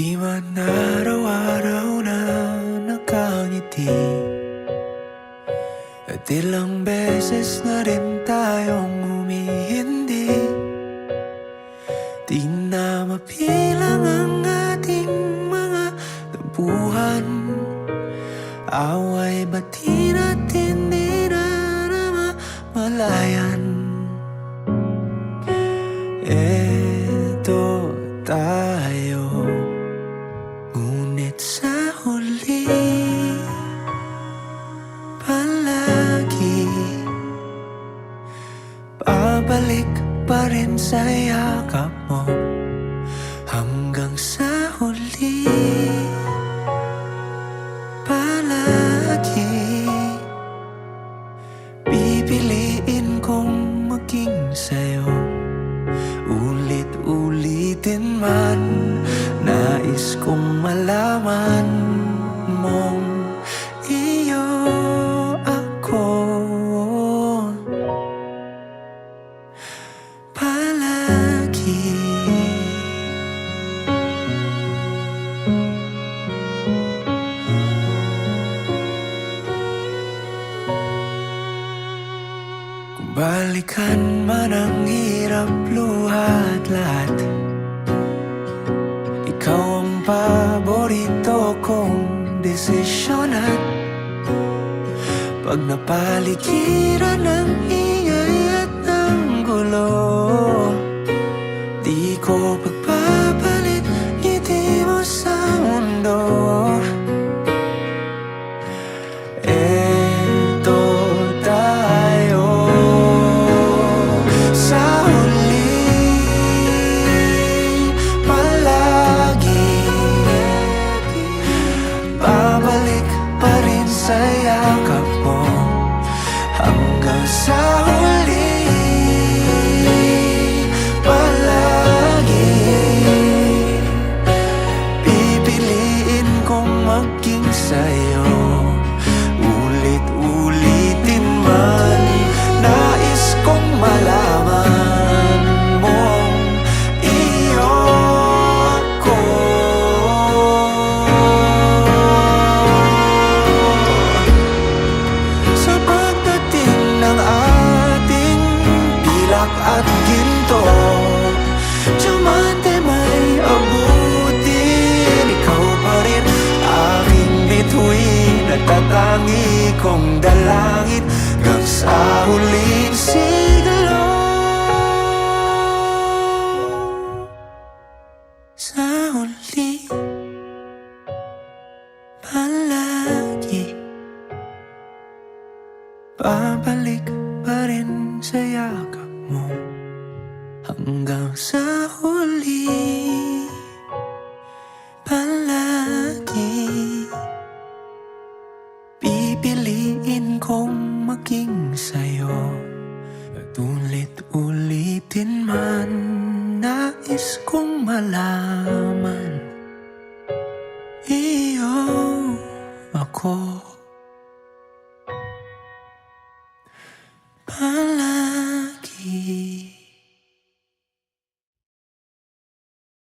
Di man araw-araw na nakangiti, at ilang beses na rin tayong humihindi. Di na mapilang ang ating mga tampuhan, away bati natin di na namamalayan. Eto tayo, ngunit sa huli palagi babalik pa rin sa yakap mo. Hanggang sa huli palagi pipiliin kong maging sa'yo. Ulit-ulitin man, nais kong malaman mong iyo ako palagi. Kung balikan man ang hirap luhat lahat, ikaw ang paborito kong desisyon. At pag napaligiran ng ingay at ng gulo, di ko pagpapalit ngiti mo sa mundo. Eto tayo, sa huli palagi babalik pa rin sa yakap mo. Hanggang sa huli palagi pipiliin kong maging sa'yo. Ulit-ulitin man, nais kong malaman mong iyo ako. Sa pagdating ng ating pilak at ginto, diamante may abutin, ikaw pa rin aking bituin at tatangi kong dalangin hanggang sa huling siglo. Sa huli palagi babalik pa rin sa yakap mo. Hanggang sa huli palagi pipiliin kong maging sa'yo. At ulit-ulitin man, nais kong malaman iyo ako.